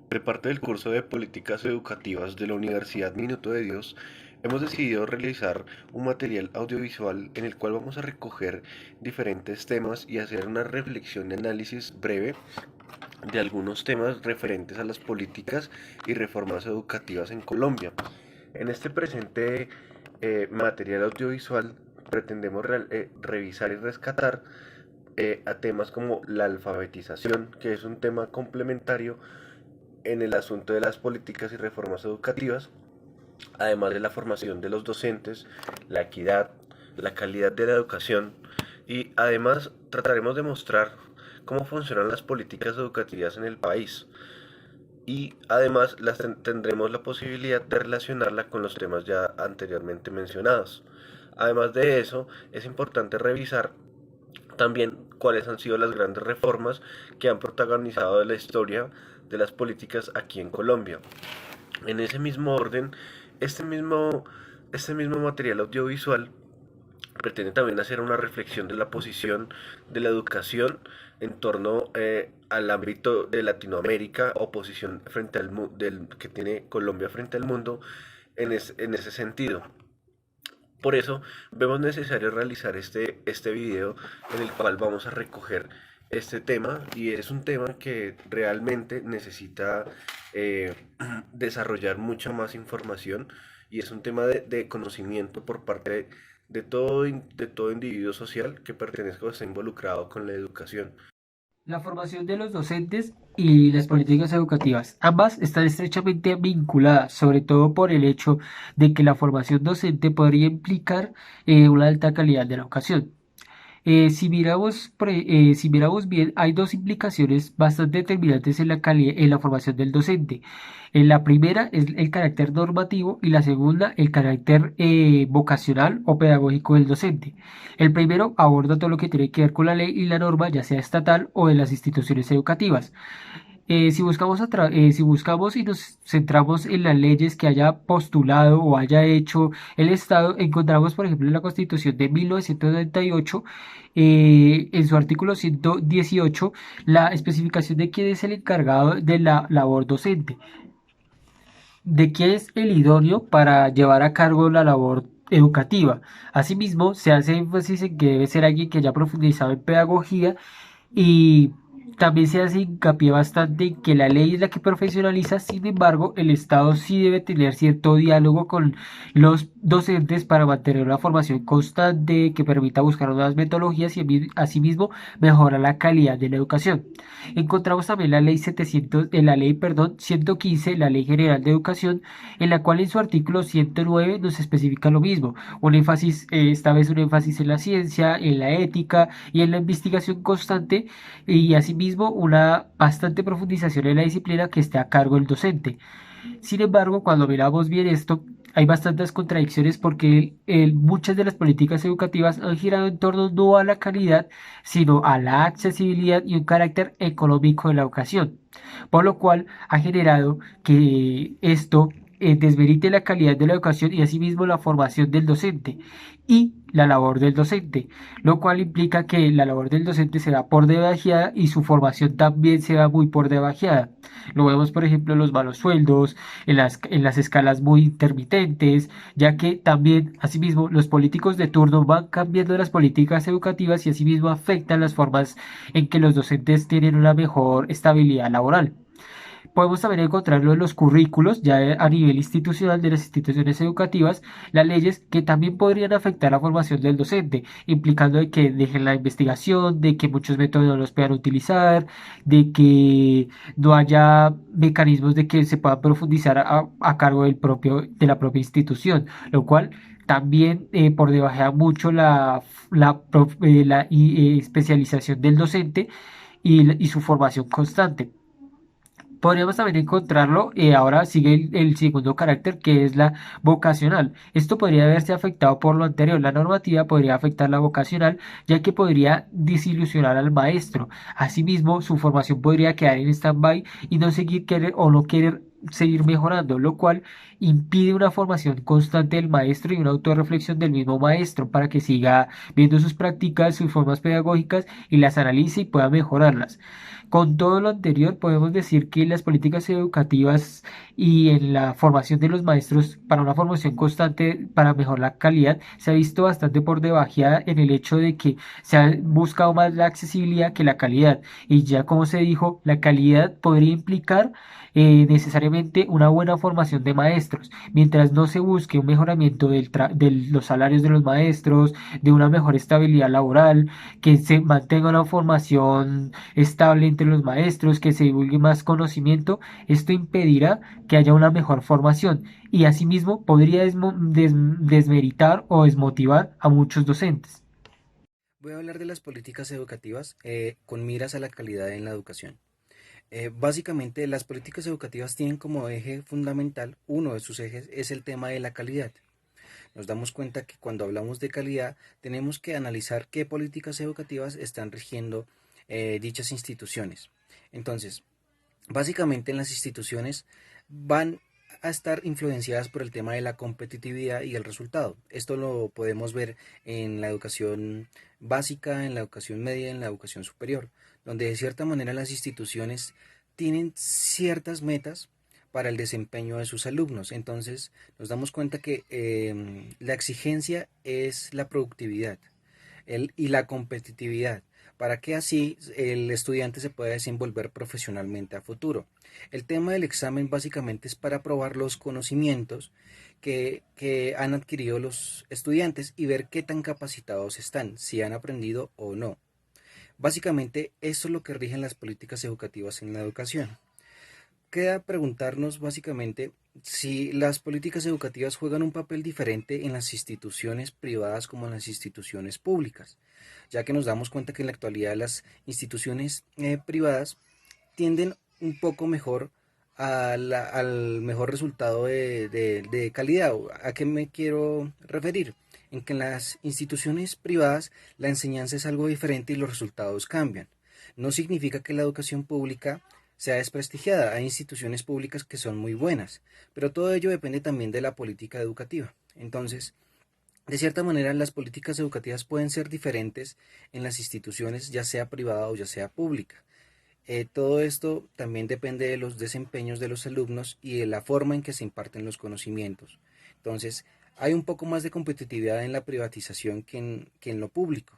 De parte del curso de Políticas Educativas de la Universidad Minuto de Dios, hemos decidido realizar un material audiovisual en el cual vamos a recoger diferentes temas y hacer una reflexión y análisis breve de algunos temas referentes a las políticas y reformas educativas en Colombia. En este presente material audiovisual pretendemos revisar y rescatar a temas como la alfabetización, que es un tema complementario en el asunto de las políticas y reformas educativas, además de la formación de los docentes, la equidad, la calidad de la educación y además trataremos de mostrar cómo funcionan las políticas educativas en el país y además tendremos la posibilidad de relacionarla con los temas ya anteriormente mencionados. Además de eso, es importante revisar también cuáles han sido las grandes reformas que han protagonizado la historia de las políticas aquí en Colombia. En ese mismo orden, este mismo, este mismo material audiovisual pretende también hacer una reflexión de la posición de la educación en torno al ámbito de Latinoamérica o posición frente que tiene Colombia frente al mundo en ese sentido. Por eso vemos necesario realizar este video en el cual vamos a recoger este tema y es un tema que realmente necesita eh, desarrollar mucha más información y es un tema de conocimiento por parte de todo individuo social que pertenezca o esté involucrado con la educación. La formación de los docentes y las políticas educativas. Ambas están estrechamente vinculadas, sobre todo por el hecho de que la formación docente podría implicar una alta calidad de la educación. Si miramos bien, hay dos implicaciones bastante determinantes en la calidad, en la formación del docente. La primera es el carácter normativo y la segunda el carácter vocacional o pedagógico del docente. El primero aborda todo lo que tiene que ver con la ley y la norma, ya sea estatal o de las instituciones educativas. Si buscamos y nos centramos en las leyes que haya postulado o haya hecho el Estado, encontramos, por ejemplo, en la Constitución de 1998, en su artículo 118, la especificación de quién es el encargado de la labor docente, de quién es el idóneo para llevar a cargo la labor educativa. Asimismo, se hace énfasis en que debe ser alguien que haya profundizado en pedagogía y también se hace hincapié bastante en que la ley es la que profesionaliza, sin embargo, el Estado sí debe tener cierto diálogo con los docentes para mantener una formación constante que permita buscar nuevas metodologías y asimismo mejorar la calidad de la educación. Encontramos también la ley 700, la ley, perdón, 115, la Ley General de Educación, en la cual en su artículo 109 nos especifica lo mismo, un énfasis, esta vez un énfasis en la ciencia, en la ética y en la investigación constante y asimismo una bastante profundización en la disciplina que esté a cargo del docente. Sin embargo, cuando miramos bien esto, hay bastantes contradicciones porque muchas de las políticas educativas han girado en torno no a la calidad, sino a la accesibilidad y un carácter económico de la educación, por lo cual ha generado que esto desmerite la calidad de la educación y asimismo la formación del docente y la labor del docente, lo cual implica que la labor del docente será por debajeada y su formación también será muy por debajeada. Lo vemos, por ejemplo, en los malos sueldos, en las escalas muy intermitentes, ya que también, asimismo, los políticos de turno van cambiando las políticas educativas y asimismo afectan las formas en que los docentes tienen una mejor estabilidad laboral. Podemos también encontrarlo en los currículos, ya a nivel institucional de las instituciones educativas, las leyes que también podrían afectar la formación del docente, implicando de que dejen la investigación, de que muchos métodos no los puedan utilizar, de que no haya mecanismos de que se puedan profundizar a cargo de la propia institución, lo cual también por debajar mucho especialización del docente y su formación constante. Podríamos también encontrarlo, ahora sigue el segundo carácter que es la vocacional. Esto podría verse afectado por lo anterior. La normativa podría afectar la vocacional, ya que podría desilusionar al maestro. Asimismo, su formación podría quedar en stand-by y no seguir querer o no querer seguir mejorando, lo cual impide una formación constante del maestro y una autorreflexión del mismo maestro para que siga viendo sus prácticas, sus formas pedagógicas y las analice y pueda mejorarlas. Con todo lo anterior, podemos decir que las políticas educativas y en la formación de los maestros para una formación constante, para mejorar la calidad, se ha visto bastante por debajeada en el hecho de que se ha buscado más la accesibilidad que la calidad. Y ya como se dijo, la calidad podría implicar necesariamente una buena formación de maestros, mientras no se busque un mejoramiento de los salarios de los maestros, de una mejor estabilidad laboral, que se mantenga una formación estable entre los maestros, que se divulgue más conocimiento, esto impedirá que haya una mejor formación y asimismo podría desmeritar o desmotivar a muchos docentes. Voy a hablar de las políticas educativas con miras a la calidad en la educación. Básicamente, las políticas educativas tienen como eje fundamental, uno de sus ejes es el tema de la calidad. Nos damos cuenta que cuando hablamos de calidad tenemos que analizar qué políticas educativas están rigiendo dichas instituciones. Entonces, básicamente en las instituciones van a estar influenciadas por el tema de la competitividad y el resultado. Esto lo podemos ver en la educación básica, en la educación media, en la educación superior, donde de cierta manera las instituciones tienen ciertas metas para el desempeño de sus alumnos. Entonces nos damos cuenta que la exigencia es la productividad y la competitividad, para que así el estudiante se pueda desenvolver profesionalmente a futuro. El tema del examen básicamente es para probar los conocimientos que han adquirido los estudiantes y ver qué tan capacitados están, si han aprendido o no. Básicamente, esto es lo que rigen las políticas educativas en la educación. Queda preguntarnos básicamente si las políticas educativas juegan un papel diferente en las instituciones privadas como en las instituciones públicas, ya que nos damos cuenta que en la actualidad las instituciones privadas tienden un poco mejor al mejor resultado de calidad. ¿A qué me quiero referir? En que en las instituciones privadas la enseñanza es algo diferente y los resultados cambian. No significa que la educación pública sea desprestigiada. Hay instituciones públicas que son muy buenas, pero todo ello depende también de la política educativa. Entonces, de cierta manera, las políticas educativas pueden ser diferentes en las instituciones, ya sea privada o ya sea pública. Todo esto también depende de los desempeños de los alumnos y de la forma en que se imparten los conocimientos. Entonces, hay un poco más de competitividad en la privatización que en lo público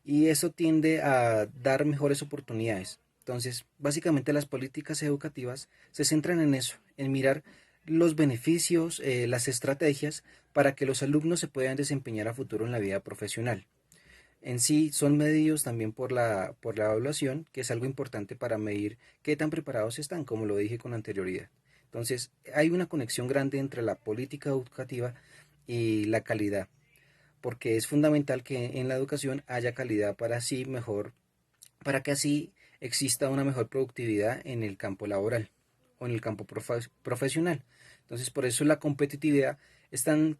y eso tiende a dar mejores oportunidades. Entonces, básicamente las políticas educativas se centran en eso, en mirar los beneficios, las estrategias para que los alumnos se puedan desempeñar a futuro en la vida profesional. En sí son medidos también por la evaluación, que es algo importante para medir qué tan preparados están, como lo dije con anterioridad. Entonces, hay una conexión grande entre la política educativa y la calidad, porque es fundamental que en la educación haya calidad para que así exista una mejor productividad en el campo laboral o en el campo profesional. Entonces, por eso la competitividad es tan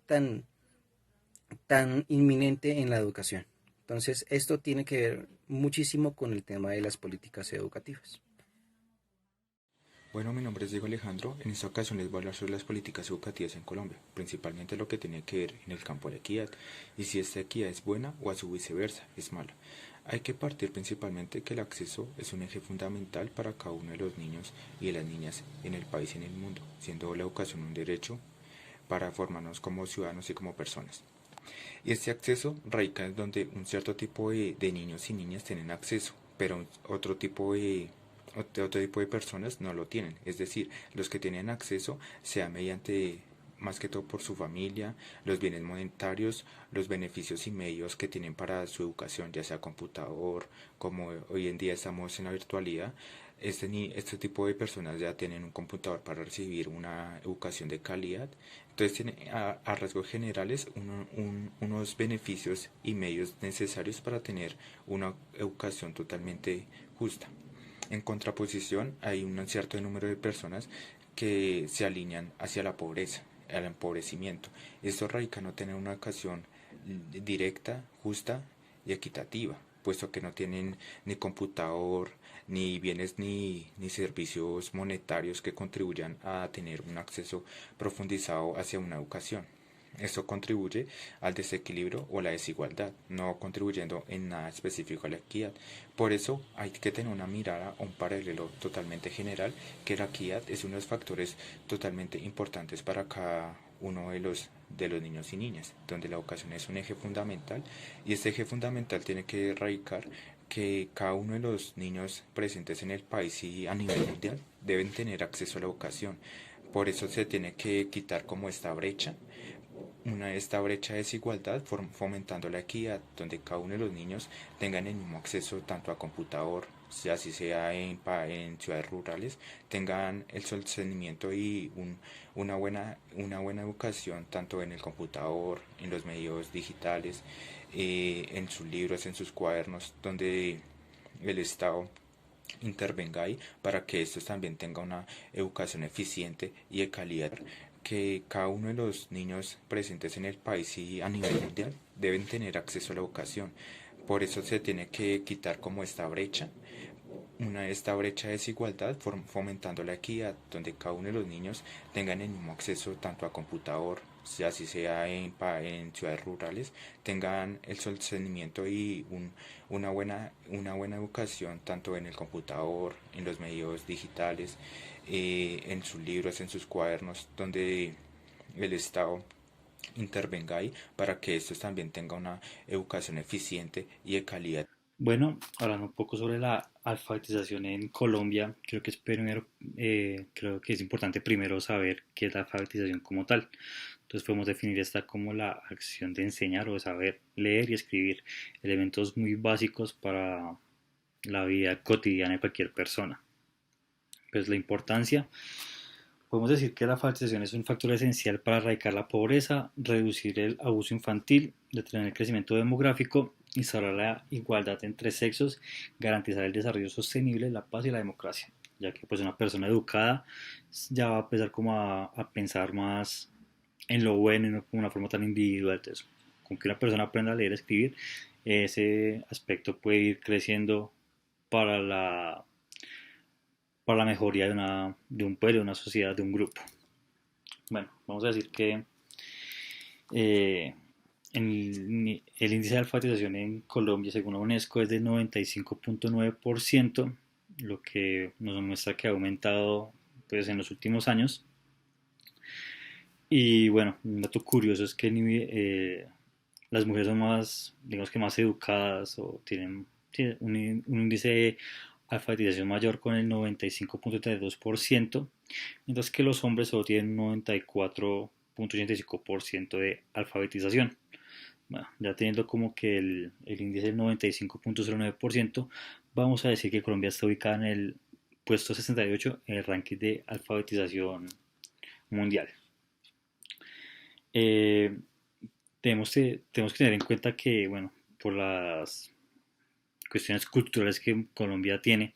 inminente en la educación. Entonces, esto tiene que ver muchísimo con el tema de las políticas educativas. Bueno, mi nombre es Diego Alejandro. En esta ocasión les voy a hablar sobre las políticas educativas en Colombia, principalmente lo que tiene que ver en el campo de la equidad y si esta equidad es buena o a su viceversa es mala. Hay que partir principalmente que el acceso es un eje fundamental para cada uno de los niños y de las niñas en el país y en el mundo, siendo la educación un derecho para formarnos como ciudadanos y como personas. Y este acceso radica en donde un cierto tipo de niños y niñas tienen acceso, pero otro tipo de personas no lo tienen. Es decir, los que tienen acceso sea mediante más que todo por su familia, los bienes monetarios, los beneficios y medios que tienen para su educación, ya sea computador, como hoy en día estamos en la virtualidad. Este tipo de personas ya tienen un computador para recibir una educación de calidad. Entonces tiene a rasgos generales unos beneficios y medios necesarios para tener una educación totalmente justa. En contraposición, hay un cierto número de personas que se alinean hacia la pobreza, al empobrecimiento. Esto radica en no tener una educación directa, justa y equitativa, puesto que no tienen ni computador, ni bienes ni servicios monetarios que contribuyan a tener un acceso profundizado hacia una educación. Esto contribuye al desequilibrio o la desigualdad, no contribuyendo en nada específico a la equidad. Por eso hay que tener una mirada o un paralelo totalmente general, que la equidad es uno de los factores totalmente importantes para cada uno de los niños y niñas, donde la educación es un eje fundamental, y este eje fundamental tiene que erradicar que cada uno de los niños presentes en el país y a nivel mundial deben tener acceso a la educación. Por eso se tiene que quitar como esta brecha de desigualdad, fomentando la equidad, donde cada uno de los niños tengan el mismo acceso tanto a computador, así sea en ciudades rurales, tengan el sostenimiento y una buena educación tanto en el computador, en los medios digitales, en sus libros, en sus cuadernos, donde el Estado intervenga ahí para que estos también tengan una educación eficiente y de calidad, que cada uno de los niños presentes en el país y a nivel mundial deben tener acceso a la educación. Por eso se tiene que quitar como esta brecha de desigualdad, fomentando la equidad, donde cada uno de los niños tengan el mismo acceso tanto a computador, así sea en ciudades rurales, tengan el sostenimiento y una buena educación tanto en el computador, en los medios digitales, en sus libros, en sus cuadernos, donde el Estado intervenga ahí para que estos también tengan una educación eficiente y de calidad. Bueno, hablando un poco sobre la alfabetización en Colombia, creo que es importante primero saber qué es la alfabetización como tal. Entonces podemos definir esta como la acción de enseñar o de saber leer y escribir, elementos muy básicos para la vida cotidiana de cualquier persona. Pues la importancia, podemos decir que la alfabetización es un factor esencial para erradicar la pobreza, reducir el abuso infantil, detener el crecimiento demográfico, instaurar la igualdad entre sexos, garantizar el desarrollo sostenible, la paz y la democracia, ya que pues una persona educada ya va a empezar como a pensar más en lo bueno y no como una forma tan individual. Entonces, con que una persona aprenda a leer y escribir, ese aspecto puede ir creciendo para para la mejoría de un pueblo, de una sociedad, de un grupo. Bueno, vamos a decir que eh, el índice de alfabetización en Colombia, según la UNESCO, es del 95.9%, lo que nos muestra que ha aumentado pues, en los últimos años. Y bueno, un dato curioso es que las mujeres son más, digamos que más educadas o tienen un índice de alfabetización mayor con el 95.32%, mientras que los hombres solo tienen un 94.85% de alfabetización. Bueno, ya teniendo como que el índice del 95.09%, vamos a decir que Colombia está ubicada en el puesto 68 en el ranking de alfabetización mundial. Eh, tenemos que tener en cuenta que, bueno, por las cuestiones culturales que Colombia tiene,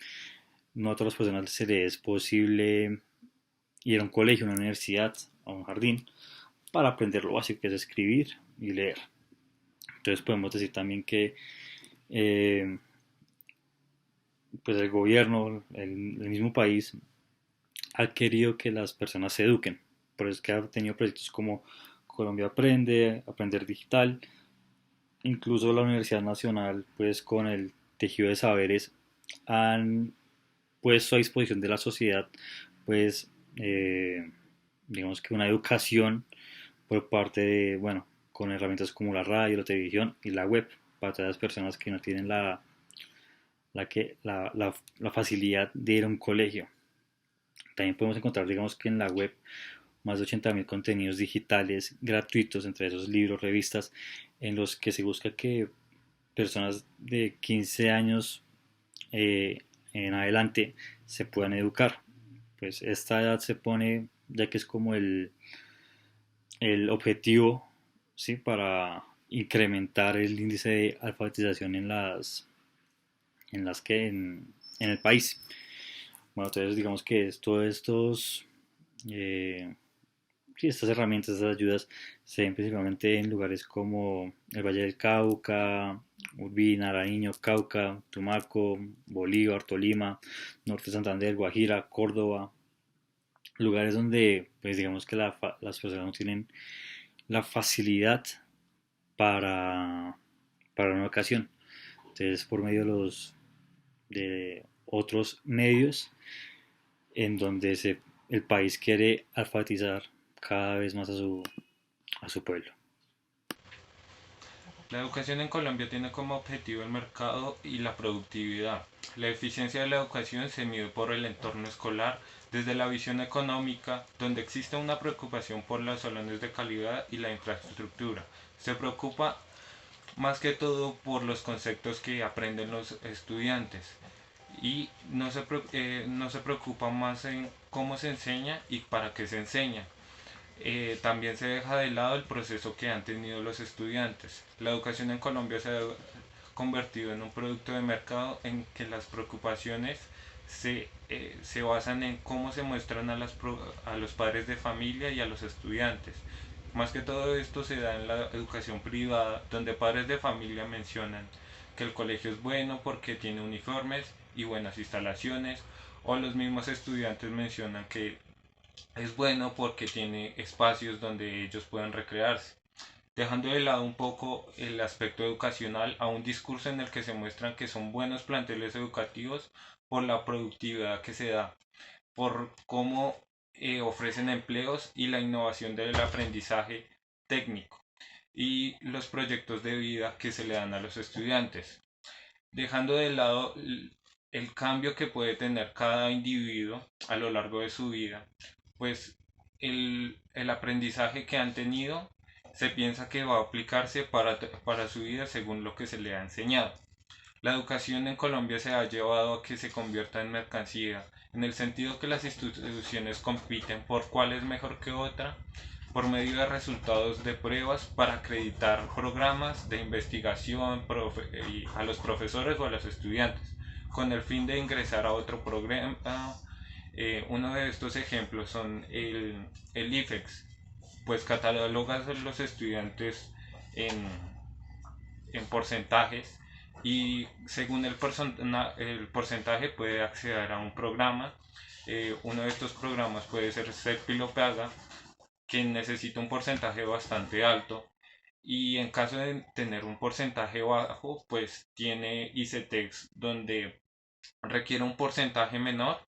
no a todas las personas se les es posible ir a un colegio, a una universidad, a un jardín, para aprender lo básico que es escribir y leer. Entonces podemos decir también que eh, pues el gobierno, el mismo país, ha querido que las personas se eduquen. Por eso es que ha tenido proyectos como Colombia Aprende, Aprender Digital, incluso la Universidad Nacional, pues con el tejido de saberes, han puesto a disposición de la sociedad, pues, digamos que una educación por parte de, bueno, con herramientas como la radio, la televisión y la web, para todas las personas que no tienen la facilidad de ir a un colegio. También podemos encontrar, digamos que en la web, más de 80.000 contenidos digitales gratuitos, entre esos libros, revistas, en los que se busca que personas de 15 años en adelante se puedan educar. Pues esta edad se pone, ya que es como el objetivo, ¿sí? Para incrementar el índice de alfabetización en el país. Bueno, entonces digamos que eh, sí, estas herramientas, estas ayudas se ven principalmente en lugares como el Valle del Cauca, Urbina, Nariño, Cauca, Tumaco, Bolívar, Tolima, Norte de Santander, Guajira, Córdoba, lugares donde pues digamos que las personas no tienen la facilidad para, para una ocasión. Entonces, por medio de otros medios en donde el país quiere alfabetizar cada vez más a su pueblo. La educación en Colombia tiene como objetivo el mercado y la productividad. La eficiencia de la educación se mide por el entorno escolar desde la visión económica, donde existe una preocupación por los salones de calidad y la infraestructura. Se preocupa más que todo por los conceptos que aprenden los estudiantes y no se preocupa más en cómo se enseña y para qué se enseña. También se deja de lado el proceso que han tenido los estudiantes. La educación en Colombia se ha convertido en un producto de mercado en que las preocupaciones se basan en cómo se muestran a los padres de familia y a los estudiantes. Más que todo esto se da en la educación privada, donde padres de familia mencionan que el colegio es bueno porque tiene uniformes y buenas instalaciones, o los mismos estudiantes mencionan que es bueno porque tiene espacios donde ellos pueden recrearse, dejando de lado un poco el aspecto educacional a un discurso en el que se muestran que son buenos planteles educativos por la productividad que se da, por cómo ofrecen empleos y la innovación del aprendizaje técnico y los proyectos de vida que se le dan a los estudiantes, dejando de lado el cambio que puede tener cada individuo a lo largo de su vida, pues el aprendizaje que han tenido se piensa que va a aplicarse para su vida según lo que se le ha enseñado. La educación en Colombia se ha llevado a que se convierta en mercancía, en el sentido que las instituciones compiten por cuál es mejor que otra, por medio de resultados de pruebas para acreditar programas de investigación a los profesores o a los estudiantes, con el fin de ingresar a otro programa. Uno de estos ejemplos son el IFEX, pues cataloga a los estudiantes en, en porcentajes y según el porcentaje puede acceder a un programa. Uno de estos programas puede ser Serpilo Paga, que necesita un porcentaje bastante alto, y en caso de tener un porcentaje bajo, pues tiene ICETEX, donde requiere un porcentaje menor,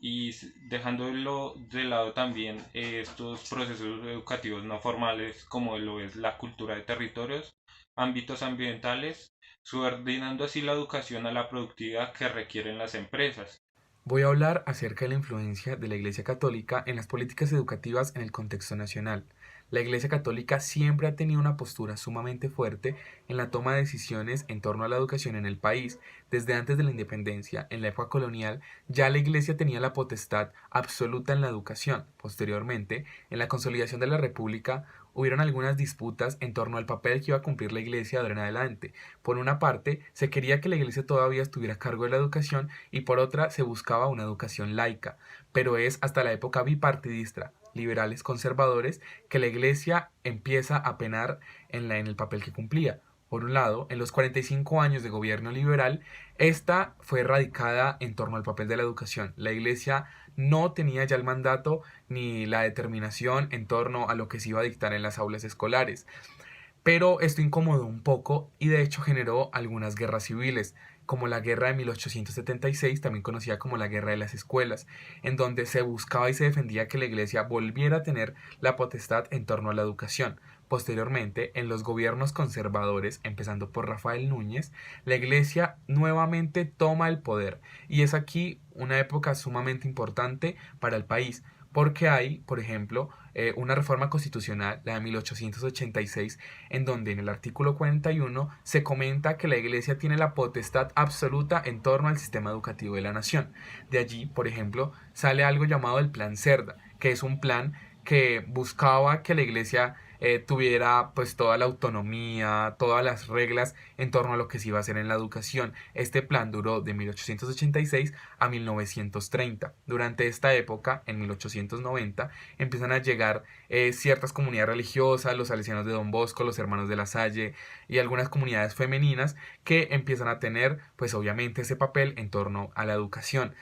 y dejándolo de lado también estos procesos educativos no formales como lo es la cultura de territorios, ámbitos ambientales, subordinando así la educación a la productividad que requieren las empresas. Voy a hablar acerca de la influencia de la Iglesia Católica en las políticas educativas en el contexto nacional. La Iglesia Católica siempre ha tenido una postura sumamente fuerte en la toma de decisiones en torno a la educación en el país. Desde antes de la independencia, en la época colonial, ya la Iglesia tenía la potestad absoluta en la educación. Posteriormente, en la consolidación de la República, hubieron algunas disputas en torno al papel que iba a cumplir la Iglesia de ahora en adelante. Por una parte, se quería que la Iglesia todavía estuviera a cargo de la educación y por otra se buscaba una educación laica, pero es hasta la época bipartidista, liberales conservadores, que la Iglesia empieza a penar en el papel que cumplía. Por un lado, en los 45 años de gobierno liberal, esta fue radicada en torno al papel de la educación. La Iglesia no tenía ya el mandato ni la determinación en torno a lo que se iba a dictar en las aulas escolares. Pero esto incomodó un poco y de hecho generó algunas guerras civiles, como la Guerra de 1876, también conocida como la Guerra de las Escuelas, en donde se buscaba y se defendía que la Iglesia volviera a tener la potestad en torno a la educación. Posteriormente, en los gobiernos conservadores, empezando por Rafael Núñez, la Iglesia nuevamente toma el poder y es aquí una época sumamente importante para el país, porque hay, por ejemplo, una reforma constitucional, la de 1886, en donde en el artículo 41 se comenta que la Iglesia tiene la potestad absoluta en torno al sistema educativo de la nación. De allí, por ejemplo, sale algo llamado el Plan Cerda, que es un plan que buscaba que la Iglesia tuviera pues toda la autonomía, todas las reglas en torno a lo que se iba a hacer en la educación. Este plan duró de 1886 a 1930. Durante esta época, en 1890, empiezan a llegar ciertas comunidades religiosas, los salesianos de Don Bosco, los hermanos de la Salle y algunas comunidades femeninas que empiezan a tener pues obviamente ese papel en torno a la educación.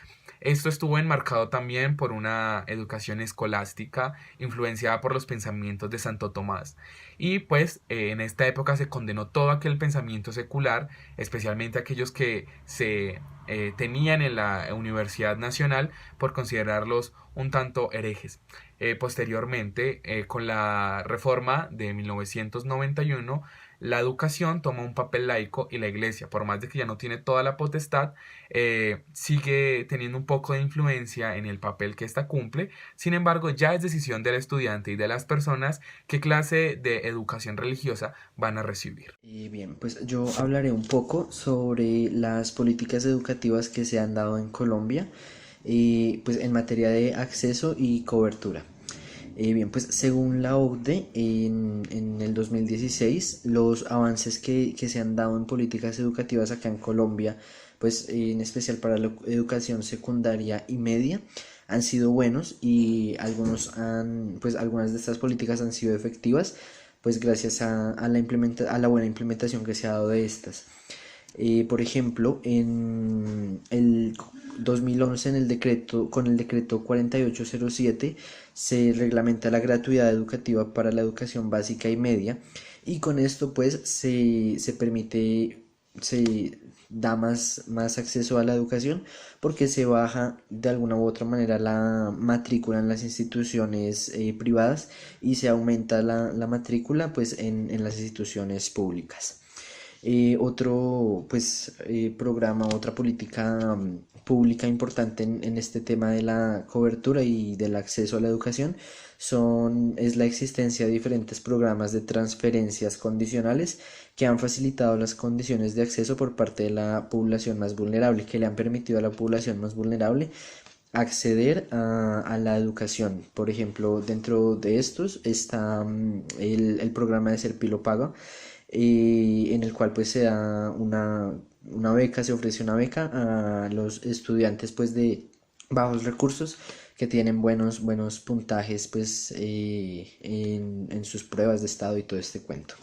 Esto estuvo enmarcado también por una educación escolástica influenciada por los pensamientos de Santo Tomás. Y pues en esta época se condenó todo aquel pensamiento secular, especialmente aquellos que se tenían en la Universidad Nacional por considerarlos un tanto herejes. Posteriormente, con la reforma de 1991, la educación toma un papel laico y la iglesia, por más de que ya no tiene toda la potestad, sigue teniendo un poco de influencia en el papel que ésta cumple. Sin embargo, ya es decisión del estudiante y de las personas qué clase de educación religiosa van a recibir. Y bien, pues yo hablaré un poco sobre las políticas educativas que se han dado en Colombia, pues en materia de acceso y cobertura. Bien, pues según la OCDE, en el 2016, los avances que se han dado en políticas educativas acá en Colombia, pues en especial para la educación secundaria y media, han sido buenos y pues algunas de estas políticas han sido efectivas, pues gracias a la buena implementación que se ha dado de estas. Por ejemplo, en el 2011, con el decreto 4807, se reglamenta la gratuidad educativa para la educación básica y media, y con esto pues se permite, se da más acceso a la educación, porque se baja de alguna u otra manera la matrícula en las instituciones privadas, y se aumenta la matrícula pues en las instituciones públicas. Otro pues programa, otra política pública importante en este tema de la cobertura y del acceso a la educación es la existencia de diferentes programas de transferencias condicionales que han facilitado las condiciones de acceso por parte de la población más vulnerable, que le han permitido a la población más vulnerable acceder a la educación. Por ejemplo, dentro de estos está el programa de Serpilo Paga, en el cual pues se da una beca, se ofrece una beca a los estudiantes pues de bajos recursos, que tienen buenos puntajes pues en sus pruebas de estado y todo este cuento.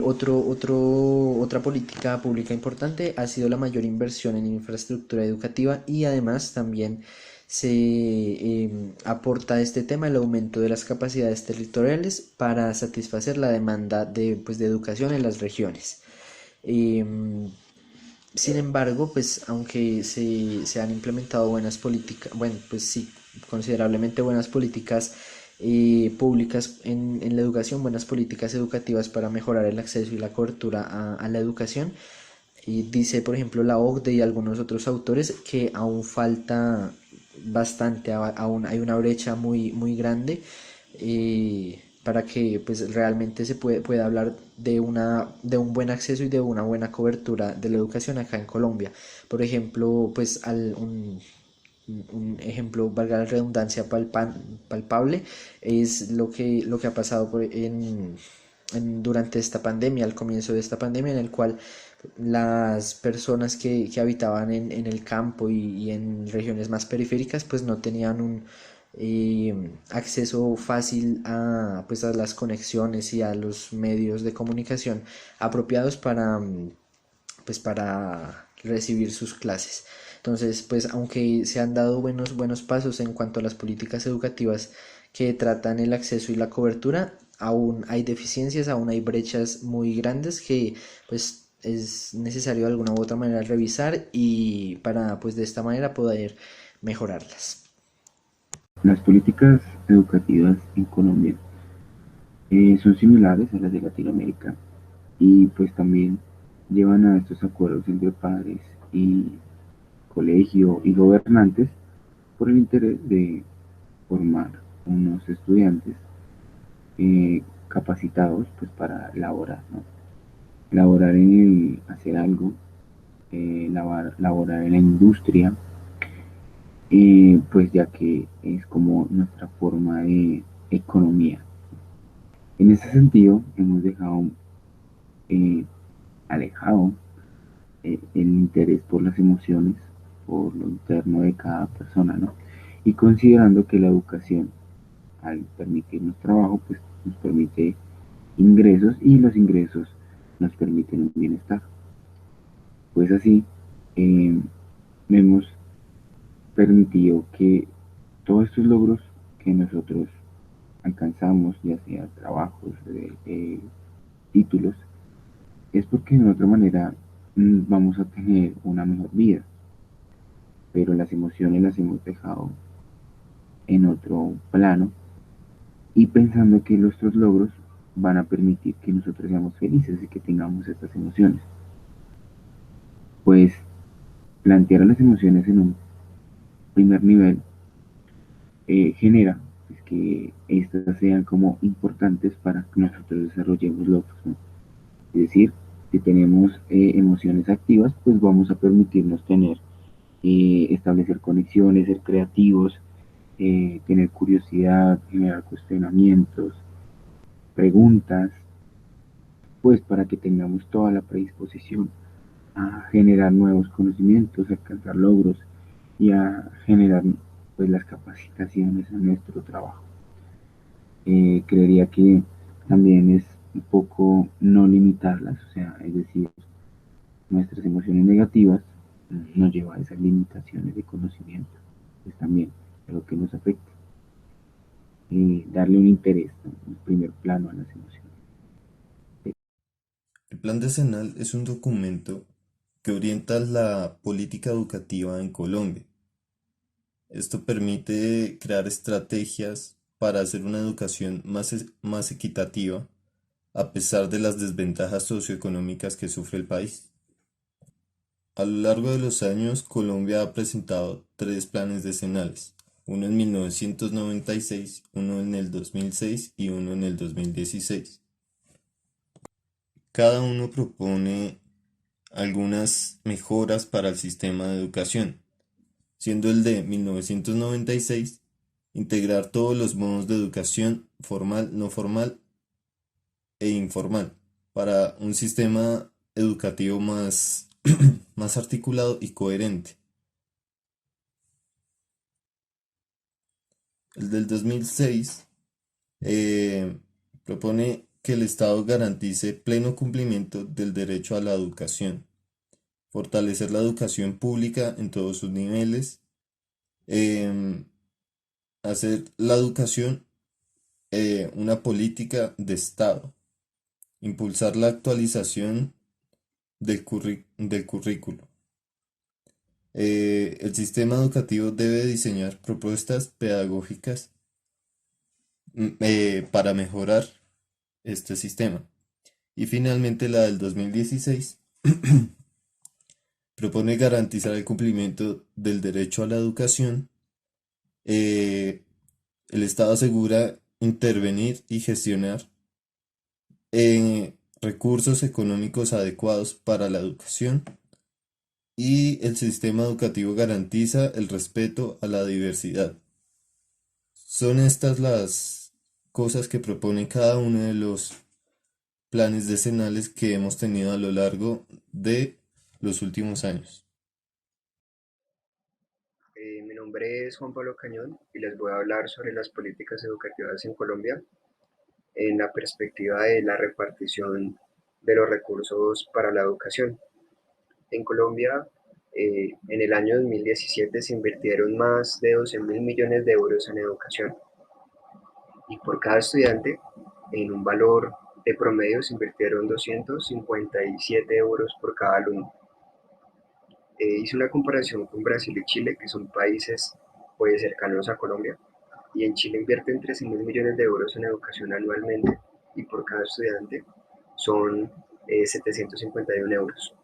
Otra política pública importante ha sido la mayor inversión en infraestructura educativa, y además también se aporta a este tema el aumento de las capacidades territoriales para satisfacer la demanda pues, de educación en las regiones. Sin embargo, pues aunque se han implementado buenas políticas, bueno, pues sí, considerablemente buenas políticas públicas en la educación, buenas políticas educativas para mejorar el acceso y la cobertura a la educación. Y dice, por ejemplo, la OCDE y algunos otros autores que aún falta bastante, aún hay una brecha muy grande, para que pues realmente pueda hablar de un buen acceso y de una buena cobertura de la educación acá en Colombia. Por ejemplo, pues un ejemplo, valga la redundancia, palpable, es lo que ha pasado durante esta pandemia, al comienzo de esta pandemia, en el cual las personas que habitaban en el campo y en regiones más periféricas pues no tenían un acceso fácil pues a las conexiones y a los medios de comunicación apropiados pues para recibir sus clases. Entonces, pues aunque se han dado buenos pasos en cuanto a las políticas educativas que tratan el acceso y la cobertura, aún hay deficiencias, aún hay brechas muy grandes que pues es necesario de alguna u otra manera revisar, y para pues de esta manera poder mejorarlas. Las políticas educativas en Colombia son similares a las de Latinoamérica, y pues también llevan a estos acuerdos entre padres y colegio y gobernantes por el interés de formar unos estudiantes capacitados pues para laborar, ¿no? Laborar hacer algo, laborar en la industria, pues ya que es como nuestra forma de economía. En ese sentido, hemos dejado alejado el interés por las emociones, por lo interno de cada persona, ¿no? Y considerando que la educación, al permitirnos trabajo, pues nos permite ingresos, y los ingresos nos permiten un bienestar. Pues así vemos permitió que todos estos logros que nosotros alcanzamos, ya sea trabajos, títulos, es porque de otra manera vamos a tener una mejor vida, pero las emociones las hemos dejado en otro plano y pensando que nuestros logros van a permitir que nosotros seamos felices y que tengamos estas emociones. Pues plantear las emociones en un primer nivel genera pues, que estas sean como importantes para que nosotros desarrollemos logros, ¿no? Es decir, si tenemos emociones activas, pues vamos a permitirnos tener, establecer conexiones, ser creativos, tener curiosidad, generar cuestionamientos, preguntas, pues para que tengamos toda la predisposición a generar nuevos conocimientos, a alcanzar logros y a generar pues las capacitaciones en nuestro trabajo. Creería que también es un poco no limitarlas, o sea, es decir, nuestras emociones negativas nos lleva a esas limitaciones de conocimiento, es también algo que nos afecta. Darle un interés, ¿no? Un primer plano a las emociones. El Plan Decenal es un documento que orienta la política educativa en Colombia. Esto permite crear estrategias para hacer una educación más equitativa a pesar de las desventajas socioeconómicas que sufre el país. A lo largo de los años, Colombia ha presentado tres planes decenales, uno en 1996, uno en el 2006 y uno en el 2016. Cada uno propone algunas mejoras para el sistema de educación, siendo el de 1996 integrar todos los modos de educación formal, no formal e informal para un sistema educativo más, más articulado y coherente. El del 2006 propone que el Estado garantice pleno cumplimiento del derecho a la educación, fortalecer la educación pública en todos sus niveles, em, hacer la educación una política de Estado, impulsar la actualización del currículo. El sistema educativo debe diseñar propuestas pedagógicas para mejorar este sistema. Y finalmente la del 2016 propone garantizar el cumplimiento del derecho a la educación. El Estado asegura intervenir y gestionar recursos económicos adecuados para la educación y el sistema educativo garantiza el respeto a la diversidad. Son estas las cosas que propone cada uno de los planes decenales que hemos tenido a lo largo de los últimos años. Mi nombre es Juan Pablo Cañón y les voy a hablar sobre las políticas educativas en Colombia en la perspectiva de la repartición de los recursos para la educación. En Colombia, en el año 2017 se invirtieron más de 12.000 millones de euros en educación y por cada estudiante, en un valor de promedio, se invirtieron 257 euros por cada alumno. Hice una comparación con Brasil y Chile, que son países pues cercanos a Colombia, y en Chile invierten 13.000 millones de euros en educación anualmente y por cada estudiante son 751 euros.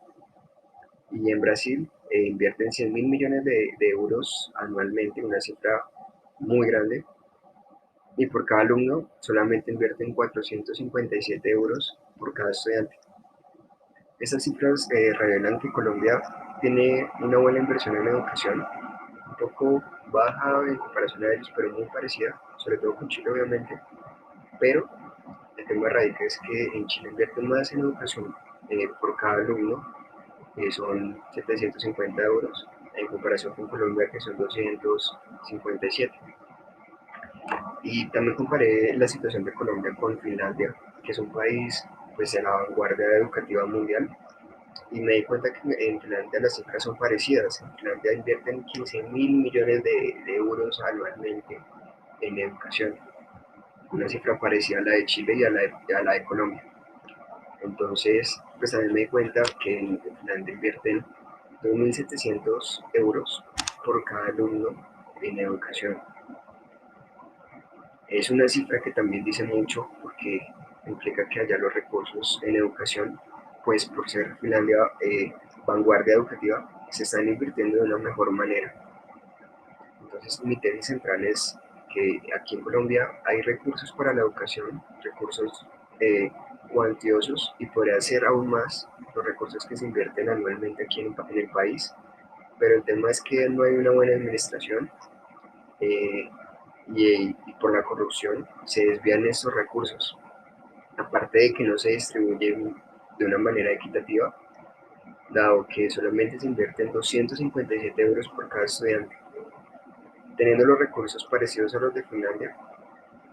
Y en Brasil invierten 100.000 millones de euros anualmente, una cifra muy grande, y por cada alumno solamente invierten 457 euros por cada estudiante. Estas cifras revelan que Colombia tiene una buena inversión en educación, un poco baja en comparación a ellos, pero muy parecida, sobre todo con Chile obviamente, pero el tema radica es que en Chile invierten más en educación por cada alumno, son 750 euros, en comparación con Colombia que son 257. Y también comparé la situación de Colombia con Finlandia, que es un país pues en la vanguardia educativa mundial, Y me di cuenta que en Finlandia las cifras son parecidas. En Finlandia invierten 15.000 millones de euros anualmente en educación, una cifra parecida a la de Chile y a la de Colombia. Entonces, pues también me di cuenta que en Finlandia invierten 2.700 euros por cada alumno en educación. Es una cifra que también dice mucho porque implica que allá los recursos en educación, pues por ser Finlandia vanguardia educativa, se están invirtiendo de una mejor manera. Entonces, mi tesis central es que aquí en Colombia hay recursos para la educación, recursos cuantiosos, y podría ser aún más los recursos que se invierten anualmente aquí en el país, pero el tema es que no hay una buena administración, eh, y por la corrupción se desvían estos recursos. Aparte de que no se distribuyen de una manera equitativa, dado que solamente se invierten 257 euros por cada estudiante, teniendo los recursos parecidos a los de Finlandia,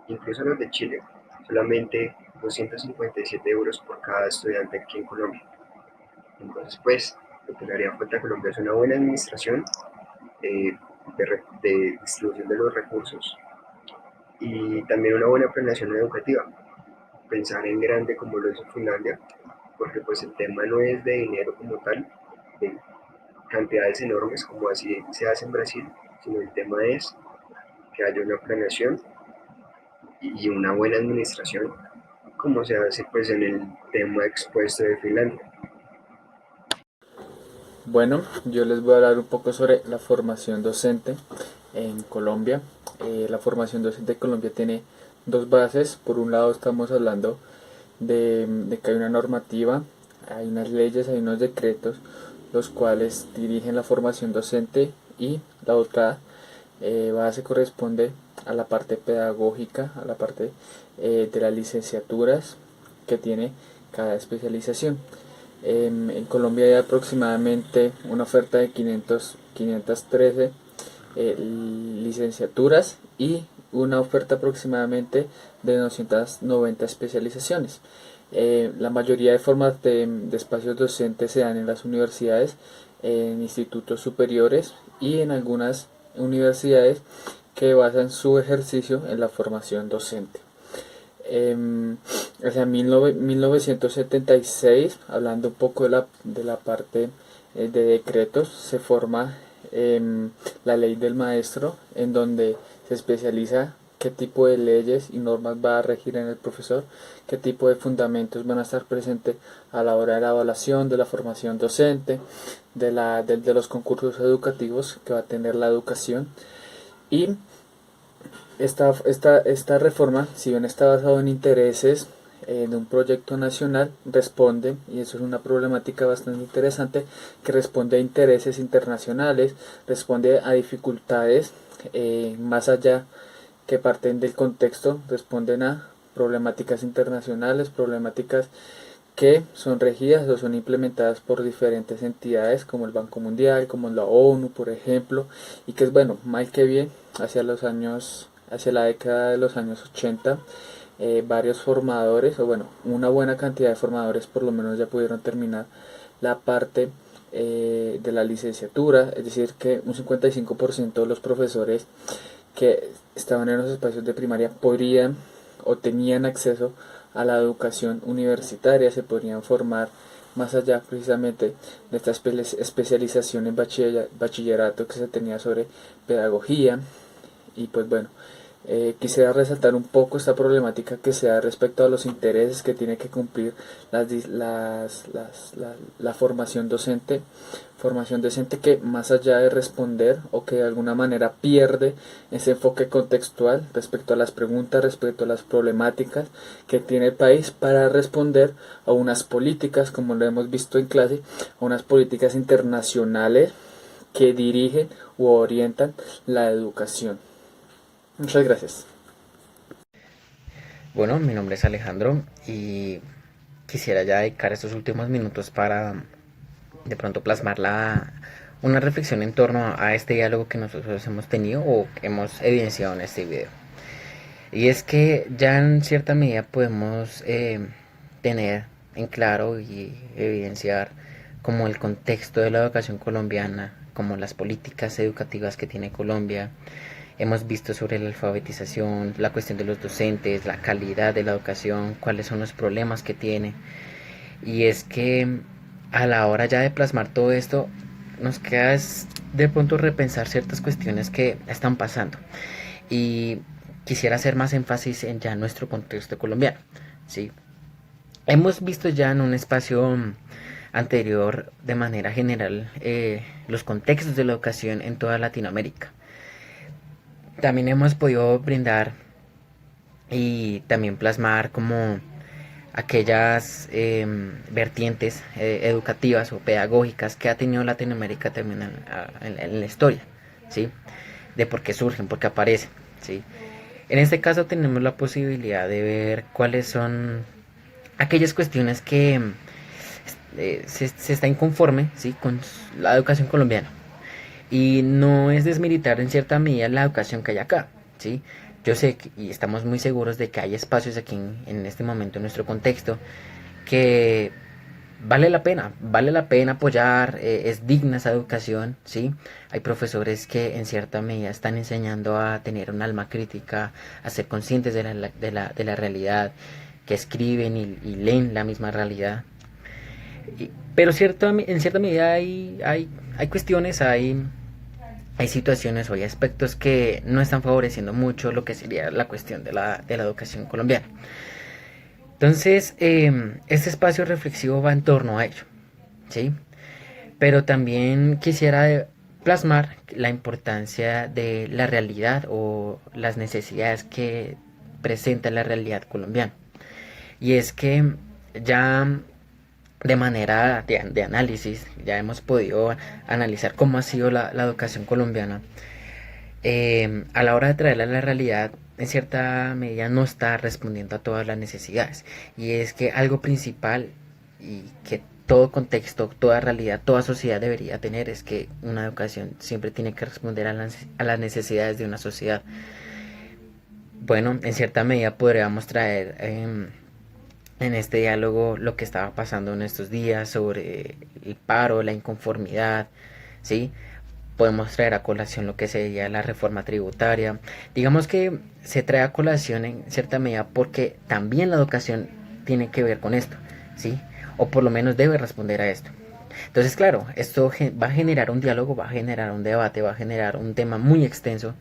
incluso a los de Chile, solamente 257 euros por cada estudiante aquí en Colombia. Entonces, pues, lo que le haría falta a Colombia es una buena administración, de distribución de los recursos, y también una buena planeación educativa, pensar en grande como lo hizo Finlandia, porque pues el tema no es de dinero como tal, de cantidades enormes como así se hace en Brasil, sino el tema es que haya una planeación y una buena administración, como se hace pues en el tema expuesto de Finlandia. Bueno, yo les voy a hablar un poco sobre la formación docente en Colombia. La formación docente en Colombia tiene dos bases. Por un lado estamos hablando de que hay una normativa, hay unas leyes, hay unos decretos, los cuales dirigen la formación docente, y la otra base corresponde a la parte pedagógica, a la parte de las licenciaturas que tiene cada especialización. En Colombia hay aproximadamente una oferta de 513 licenciaturas y una oferta aproximadamente de 290 especializaciones. La mayoría de formas de espacios docentes se dan en las universidades, en institutos superiores y en algunas universidades que basan su ejercicio en la formación docente. Hacia 1976, hablando un poco de la parte de decretos, se forma la ley del maestro, en donde se especializa qué tipo de leyes y normas va a regir en el profesor, qué tipo de fundamentos van a estar presentes a la hora de la evaluación, de la formación docente, de los concursos educativos que va a tener la educación. Y esta reforma, si bien está basado en intereses de un proyecto nacional, responde, y eso es una problemática bastante interesante, que responde a intereses internacionales, responde a dificultades más allá, que parten del contexto, responden a problemáticas internacionales, problemáticas que son regidas o son implementadas por diferentes entidades como el Banco Mundial, como la ONU, por ejemplo, y que es, bueno, mal que bien, hacia la década de los años 80, varios formadores, o bueno, una buena cantidad de formadores por lo menos ya pudieron terminar la parte de la licenciatura, es decir, que un 55% de los profesores que estaban en los espacios de primaria podrían o tenían acceso a la educación universitaria, se podrían formar más allá precisamente de esta especialización en bachillerato que se tenía sobre pedagogía. Y pues bueno, quisiera resaltar un poco esta problemática que se da respecto a los intereses que tiene que cumplir la formación docente, que más allá de responder, o que de alguna manera pierde ese enfoque contextual respecto a las preguntas, respecto a las problemáticas que tiene el país, para responder a unas políticas, como lo hemos visto en clase, a unas políticas internacionales que dirigen u orientan la educación. Muchas gracias. Bueno, mi nombre es Alejandro y quisiera ya dedicar estos últimos minutos para de pronto plasmar una reflexión en torno a este diálogo que nosotros hemos tenido o que hemos evidenciado en este video. Y es que ya en cierta medida podemos tener en claro y evidenciar como el contexto de la educación colombiana, como las políticas educativas que tiene Colombia. Hemos visto sobre la alfabetización, la cuestión de los docentes, la calidad de la educación, cuáles son los problemas que tiene. Y es que a la hora ya de plasmar todo esto, nos queda de pronto repensar ciertas cuestiones que están pasando. Y quisiera hacer más énfasis en ya nuestro contexto colombiano, ¿sí? Hemos visto ya en un espacio anterior de manera general los contextos de la educación en toda Latinoamérica. También hemos podido brindar y también plasmar como aquellas vertientes educativas o pedagógicas que ha tenido Latinoamérica también en la historia, ¿sí? De por qué surgen, por qué aparecen, ¿sí? En este caso tenemos la posibilidad de ver cuáles son aquellas cuestiones que se está inconforme, ¿sí? Con la educación colombiana. Y no es desmilitar en cierta medida la educación que hay acá, ¿sí? Yo sé y estamos muy seguros de que hay espacios aquí en este momento, en nuestro contexto, que vale la pena apoyar, es digna esa educación, ¿sí? Hay profesores que en cierta medida están enseñando a tener un alma crítica, a ser conscientes de la realidad, que escriben y leen la misma realidad. Pero en cierta medida hay cuestiones, hay situaciones o hay aspectos que no están favoreciendo mucho lo que sería la cuestión de la educación colombiana. Entonces, este espacio reflexivo va en torno a ello, ¿sí? Pero también quisiera plasmar la importancia de la realidad o las necesidades que presenta la realidad colombiana. Y es que ya de manera de análisis, ya hemos podido analizar cómo ha sido la educación colombiana. A la hora de traerla a la realidad, en cierta medida no está respondiendo a todas las necesidades. Y es que algo principal y que todo contexto, toda realidad, toda sociedad debería tener es que una educación siempre tiene que responder a las necesidades de una sociedad. Bueno, en cierta medida podríamos traer en este diálogo lo que estaba pasando en estos días sobre el paro, la inconformidad, ¿sí? Podemos traer a colación lo que sería la reforma tributaria. Digamos que se trae a colación en cierta medida porque también la educación tiene que ver con esto, ¿sí? O por lo menos debe responder a esto. Entonces, claro, esto va a generar un diálogo, va a generar un debate, va a generar un tema muy extenso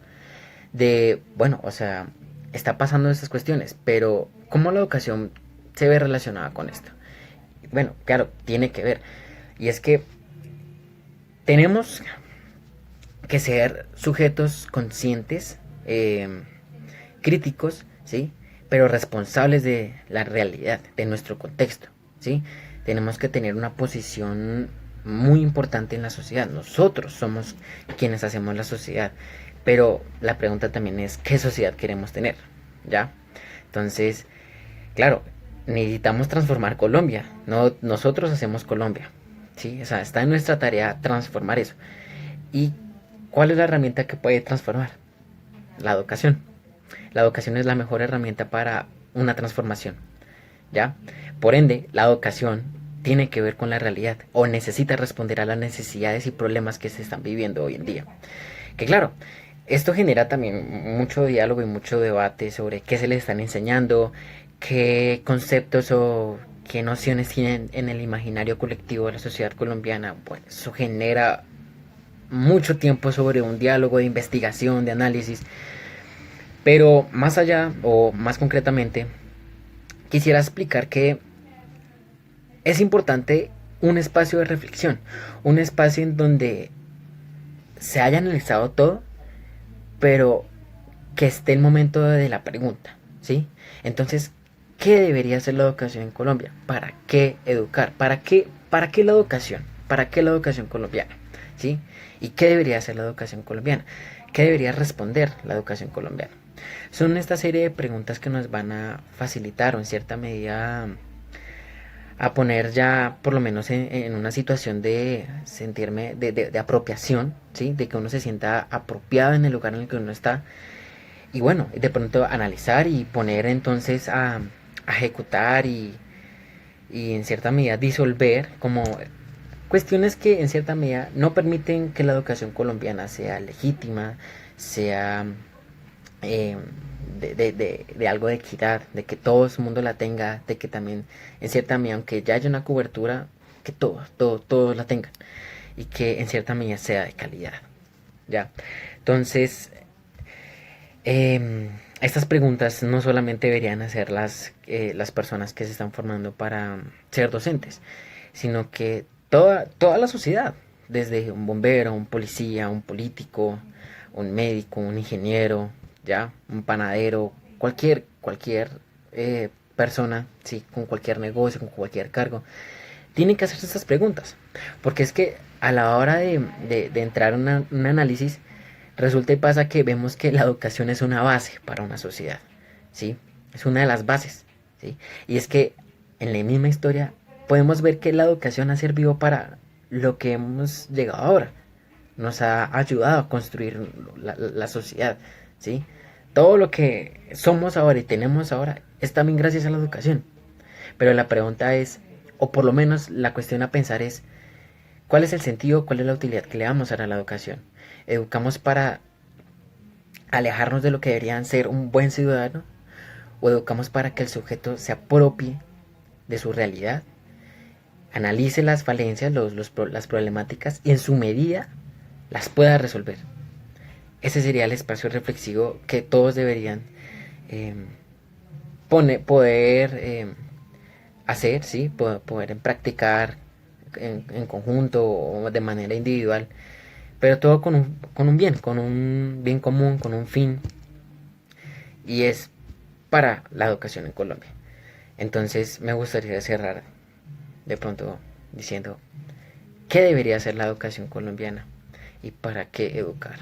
de, bueno, o sea, está pasando estas cuestiones, pero ¿cómo la educación se ve relacionada con esto? Bueno, claro, tiene que ver. Y es que tenemos que ser sujetos conscientes, críticos, ¿sí? Pero responsables de la realidad, de nuestro contexto, ¿sí? Tenemos que tener una posición muy importante en la sociedad. Nosotros somos quienes hacemos la sociedad. Pero la pregunta también es, ¿qué sociedad queremos tener? ¿Ya? Entonces, claro, necesitamos transformar Colombia. No, nosotros hacemos Colombia, ¿sí? O sea, está en nuestra tarea transformar eso. ¿Y cuál es la herramienta que puede transformar? La educación. La educación es la mejor herramienta para una transformación, ¿ya? Por ende, la educación tiene que ver con la realidad o necesita responder a las necesidades y problemas que se están viviendo hoy en día. Que claro, esto genera también mucho diálogo y mucho debate sobre qué se les están enseñando, qué conceptos o qué nociones tienen en el imaginario colectivo de la sociedad colombiana. Bueno, eso genera mucho tiempo sobre un diálogo de investigación, de análisis. Pero más allá o más concretamente, quisiera explicar que es importante un espacio de reflexión, un espacio en donde se haya analizado todo, pero que esté el momento de la pregunta, ¿sí? Entonces, ¿qué debería ser la educación en Colombia? ¿Para qué educar? ¿Para qué la educación? ¿Para qué la educación colombiana? ¿Sí? ¿Y qué debería hacer la educación colombiana? ¿Qué debería responder la educación colombiana? Son esta serie de preguntas que nos van a facilitar o en cierta medida a poner ya por lo menos en una situación de sentirme de apropiación, ¿sí? De que uno se sienta apropiado en el lugar en el que uno está y bueno, de pronto analizar y poner entonces a ejecutar y en cierta medida disolver como cuestiones que en cierta medida no permiten que la educación colombiana sea legítima, sea eh, de algo de equidad, de que todo el mundo la tenga, de que también en cierta medida, aunque ya haya una cobertura, que todos la tengan y que en cierta medida sea de calidad, ¿ya? Entonces, estas preguntas no solamente deberían hacerlas las personas que se están formando para ser docentes, sino que toda la sociedad, desde un bombero, un policía, un político, un médico, un ingeniero, ya, un panadero, cualquier persona, sí, con cualquier negocio, con cualquier cargo, tienen que hacerse estas preguntas, porque es que a la hora de entrar en un análisis, resulta y pasa que vemos que la educación es una base para una sociedad, ¿sí? Es una de las bases, ¿sí? Y es que en la misma historia podemos ver que la educación ha servido para lo que hemos llegado ahora. Nos ha ayudado a construir la sociedad, ¿sí? Todo lo que somos ahora y tenemos ahora es también gracias a la educación. Pero la pregunta es, o por lo menos la cuestión a pensar es, ¿cuál es el sentido, cuál es la utilidad que le damos a la educación? ¿Educamos para alejarnos de lo que deberían ser un buen ciudadano? ¿O educamos para que el sujeto se apropie de su realidad, analice las falencias, las problemáticas y en su medida las pueda resolver? Ese sería el espacio reflexivo que todos deberían poder hacer, ¿sí? Poder practicar en conjunto o de manera individual, pero todo con un bien común, con un fin, y es para la educación en Colombia. Entonces me gustaría cerrar de pronto diciendo qué debería ser la educación colombiana y para qué educar.